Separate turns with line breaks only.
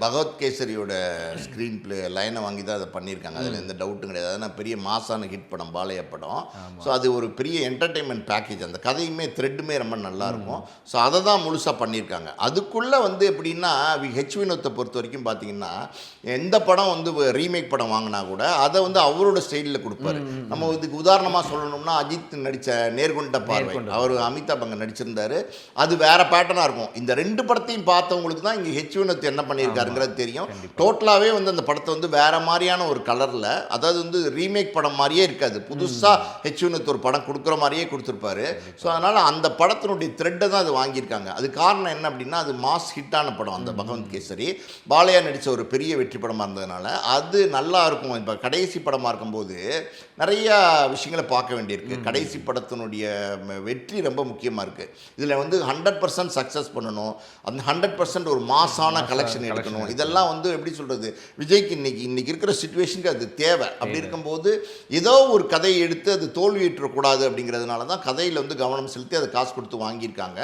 பகவத் கேசரியோட screen play லைனை வாங்கி தான் அதை பண்ணியிருக்காங்க. அதில் எந்த டவுட்டும் கிடையாது. அதனால் பெரிய மாசான ஹிட் படம், பாலையா படம். ஸோ அது ஒரு பெரிய என்டர்டெயின்மெண்ட் பேக்கேஜ். அந்த கதையுமே த்ரெட்டுமே ரொம்ப நல்லாயிருக்கும். ஸோ அதை தான் முழுசாக பண்ணியிருக்காங்க. அதுக்குள்ளே எப்படின்னா ஹெச் வினோத்தை பொறுத்த வரைக்கும் பார்த்தீங்கன்னா, எந்த படம் ரீமேக் படம் வாங்கினா கூட அதை அவரோட ஸ்டைலில் கொடுப்பாரு. நம்ம இதுக்கு உதாரணமாக சொல்லணும்னா, அஜித் நடித்த நேர்கொண்ட பார்வை, அவர் அமிதாப் அங்கே நடிச்சிருந்தார். அது வேறு பேட்டர்னாக இருக்கும். இந்த ரெண்டு படத்தையும் பார்த்தவங்களுக்கு தான் இங்கே ஹெச் வினோத் என்ன பண்ணியிருக்காரு தெரியும். டோட்டலாவே அந்த படத்தை வேற மாதிரியான ஒரு கலர்ல, அதாவது ரீமேக் படம் மாதிரியே இருக்காது. புதுசா ஹெச் வினோத் ஒரு படம் கொடுக்குற மாதிரியே கொடுத்துருப்பாரு. ஸோ அதனால அந்த படத்தினுடைய த்ரெட்டை தான் அது வாங்கியிருக்காங்க. அது காரணம் என்ன அப்படின்னா, அது மாஸ் ஹிட்டான படம். அந்த பகவந்த் கேசரி பாலையா நடித்த ஒரு பெரிய வெற்றி படமாக இருந்ததுனால அது நல்லா இருக்கும். இப்போ கடைசி படமாக இருக்கும்போது நிறைய விஷயங்களை பார்க்க வேண்டியிருக்கு. கடைசி படத்தினுடைய வெற்றி ரொம்ப முக்கியமாக இருக்குது. இதில் 100% சக்ஸஸ் பண்ணணும், அந்த 100% ஒரு மாசான கலெக்ஷன் எடுக்கணும். இதெல்லாம் எப்படி சொல்றது, விஜய்க்கு இன்னைக்கு இருக்கிற சிச்சுவேஷனுக்கு அது தேவை. அப்படி இருக்கும்போது ஏதோ ஒரு கதையை எடுத்து அது தோல்வியுற்றக்கூடாது அப்படிங்கிறதுனால தான் கதையில் கவனம் செலுத்தி அதை காசு கொடுத்து வாங்கியிருக்காங்க.